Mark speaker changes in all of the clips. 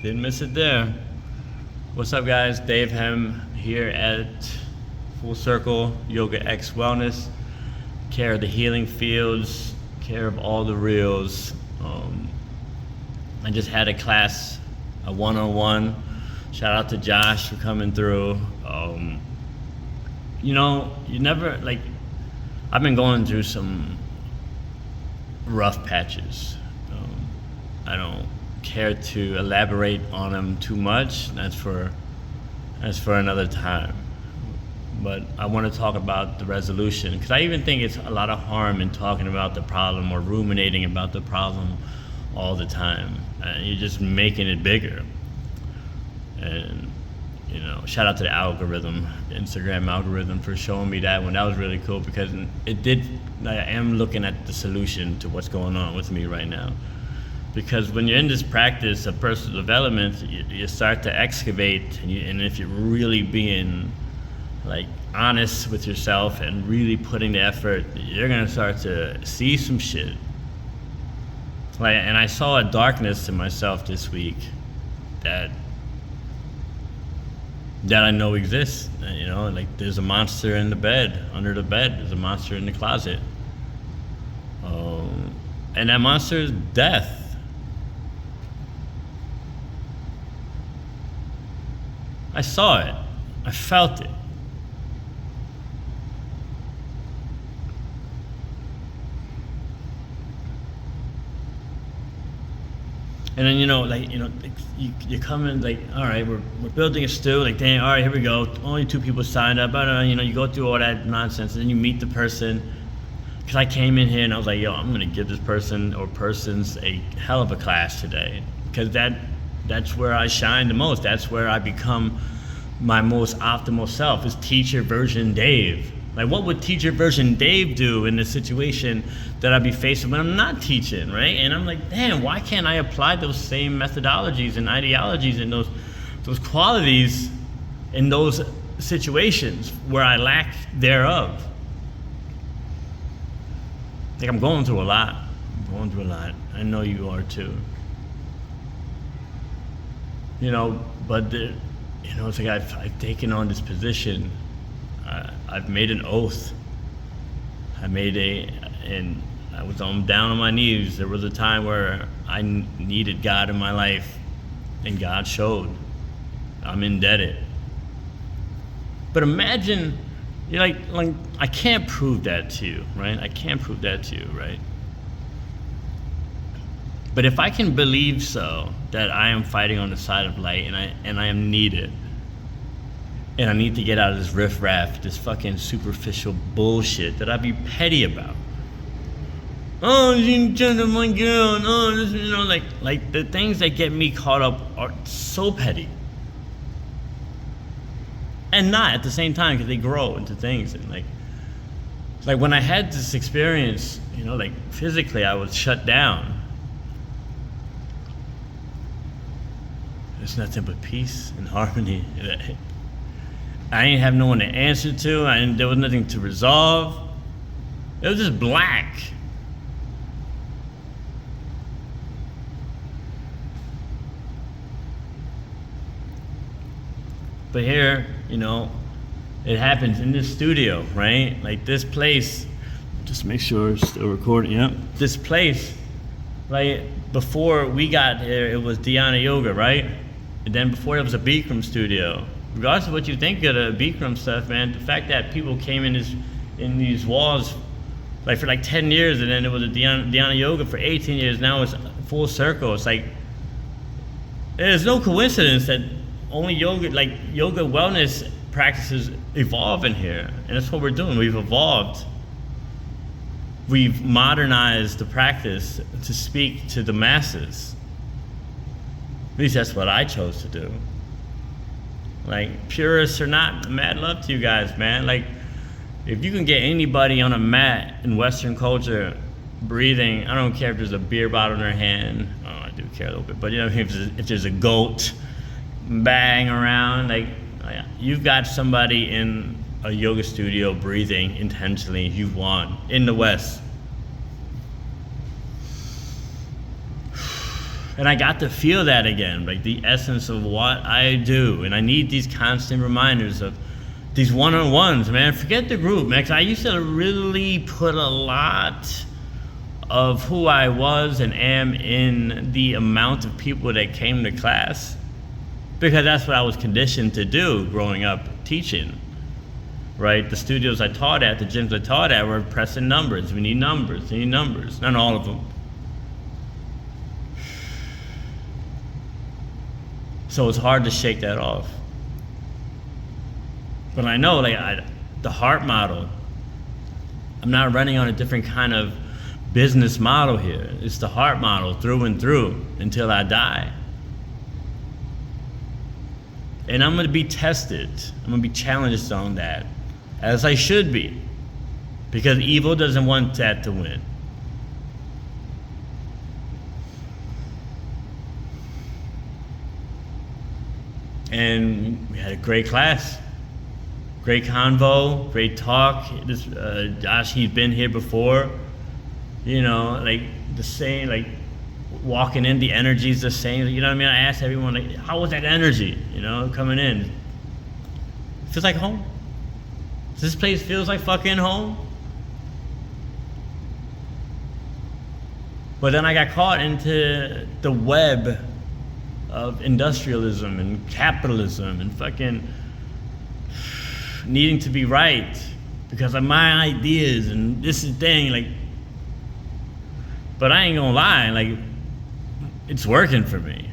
Speaker 1: Didn't miss it there. What's up, guys? Dave Hem here at Full Circle Yoga X Wellness. Care of the healing fields, care of all the reels. I just had a class, a one-on-one. Shout out to Josh for coming through. You never, I've been going through some rough patches. I don't care to elaborate on them too much. That's for another time. But I want to talk about the resolution, because I even think it's a lot of harm in talking about the problem or ruminating about the problem all the time. You're just making it bigger. And shout out to the algorithm, the Instagram algorithm, for showing me that one. That was really cool, because I am looking at the solution to what's going on with me right now. Because when you're in this practice of personal development, you start to excavate, and if you're really being honest with yourself and really putting the effort, you're gonna start to see some shit. And I saw a darkness in myself this week that I know exists. There's a monster in the bed, under the bed. There's a monster in the closet. And that monster is death. I saw it. I felt it. And then you come in all right, we're building a stew. Dang, all right, here we go. Only 2 people signed up. You go through all that nonsense, and then you meet the person. Because I came in here and I was like, yo, I'm gonna give this person or persons a hell of a class today, because that's where I shine the most. That's where I become my most optimal self, is teacher version Dave. What would teacher version Dave do in the situation that I'd be facing when I'm not teaching, right? And I'm like, damn, why can't I apply those same methodologies and ideologies and those qualities in those situations where I lack thereof? I'm going through a lot. I know you are too. But it's I've taken on this position. I've made an oath. And I was down on my knees. There was a time where I needed God in my life, and God showed. I'm indebted. But imagine, I can't prove that to you, right? I can't prove that to you, right? But if I can believe so, that I am fighting on the side of light, and I am needed, and I need to get out of this riffraff, this fucking superficial bullshit that I'd be petty about. Oh, you gender my girl. Oh, this, the things that get me caught up are so petty. And not at the same time, because they grow into things. And when I had this experience, physically I was shut down. There's nothing but peace and harmony. I didn't have no one to answer to. There was nothing to resolve. It was just black. But here, it happens in this studio, right? This place, just make sure it's still recording, yeah. This place, before we got here, it was Dhyana Yoga, right? And then before it was a Bikram studio. Regardless of what you think of the Bikram stuff, man, the fact that people came in these walls for 10 years, and then it was a Dhyana Yoga for 18 years, now it's Full Circle. It's there's no coincidence that only yoga wellness practices evolve in here. And that's what we're doing. We've evolved. We've modernized the practice to speak to the masses. At least that's what I chose to do. Purists or not, mad love to you guys, man. If you can get anybody on a mat in Western culture breathing, I don't care if there's a beer bottle in their hand. Oh, I do care a little bit, but if there's a goat bang around, you've got somebody in a yoga studio breathing intentionally. You've won in the West. And I got to feel that again, like the essence of what I do. And I need these constant reminders of these one-on-ones, man. Forget the group, man. 'Cause I used to really put a lot of who I was and am in the amount of people that came to class, because that's what I was conditioned to do growing up teaching, right? The studios I taught at, the gyms I taught at were pressing numbers. We need numbers, we need numbers. Not all of them. So it's hard to shake that off. But I know, like, the heart model, I'm not running on a different kind of business model here. It's the heart model through and through until I die. And I'm going to be tested. I'm going to be challenged on that, as I should be, because evil doesn't want that to win. And we had a great class, great convo, great talk. This Josh, he's been here before. You know, like the same, like walking in, the energy's the same. You know what I mean? I asked everyone, like, how was that energy? You know, coming in, it feels like home. This place feels like fucking home. But then I got caught into the web of industrialism and capitalism and fucking needing to be right because of my ideas and this is thing, like. But I ain't gonna lie, like, it's working for me.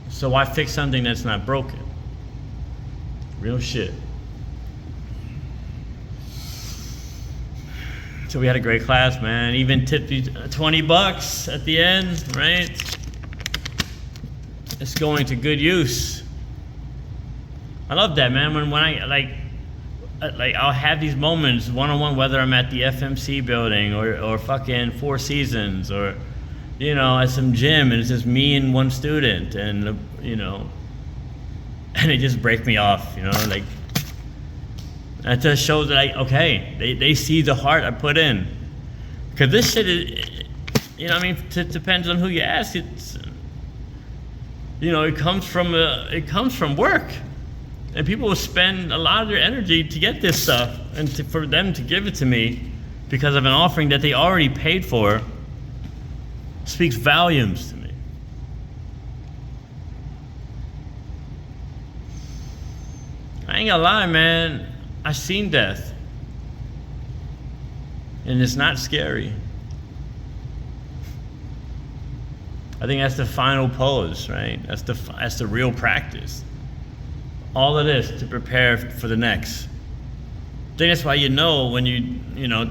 Speaker 1: So why fix something that's not broken? Real shit. So we had a great class, man. Even tipped you $20 at the end, right? It's going to good use. I love that, man. When I like I'll have these moments one-on-one, whether I'm at the FMC building or fucking Four Seasons or, you know, at some gym and it's just me and one student and, you know, and it just break me off, you know, like, that just shows that they see the heart I put in. Because this shit is, you know what I mean, it depends on who you ask. It's, you know, it comes from work. And people will spend a lot of their energy to get this stuff, and for them to give it to me because of an offering that they already paid for speaks volumes to me. I ain't gonna lie, man. I've seen death, and it's not scary. I think that's the final pose, right? That's the real practice. All of this to prepare for the next. I think that's why you know when you know,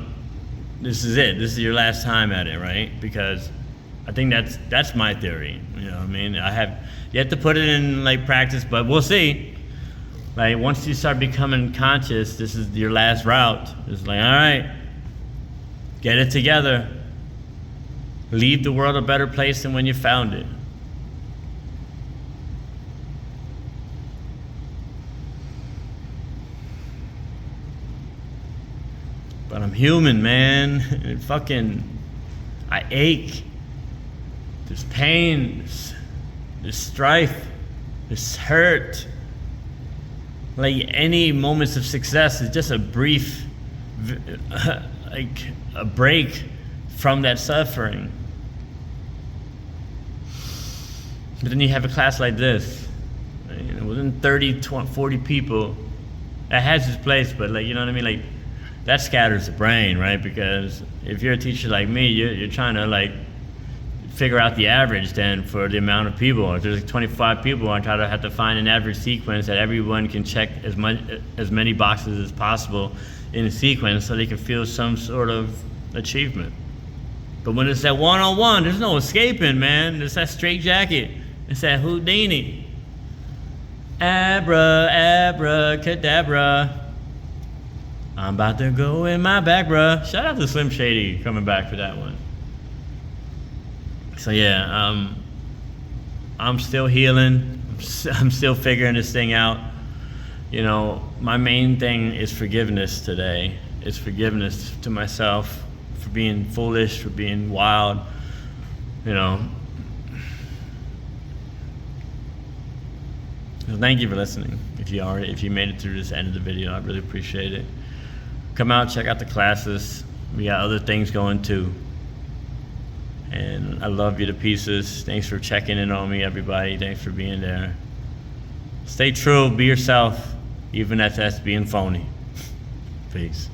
Speaker 1: this is it. This is your last time at it, right? Because I think that's my theory. You know what I mean? I have yet to put it in like practice, but we'll see. Like once you start becoming conscious, this is your last route. It's like, all right, get it together. Leave the world a better place than when you found it. But I'm human, man. I ache. There's pain, there's strife, there's hurt. Like any moments of success is just a brief, like a break from that suffering. But then you have a class like this, you know, within 30, 20, 40 people, that has its place, but like, you know what I mean? Like, that scatters the brain, right? Because if you're a teacher like me, you're trying to like figure out the average then for the amount of people. If there's like 25 people, I try to have to find an average sequence that everyone can check as many boxes as possible in a sequence so they can feel some sort of achievement. But when it's that one-on-one, there's no escaping, man. It's that straight jacket. It's that Houdini. Abracadabra. I'm about to go in my back, bruh. Shout out to Slim Shady coming back for that one. So yeah, I'm still healing. I'm still figuring this thing out. You know, my main thing is forgiveness today. It's forgiveness to myself for being foolish, for being wild, you know. So thank you for listening. If you made it through this end of the video, I really appreciate it. Come out, check out the classes. We got other things going too. And I love you to pieces. Thanks for checking in on me, everybody. Thanks for being there. Stay true, be yourself, even if that's being phony. Peace.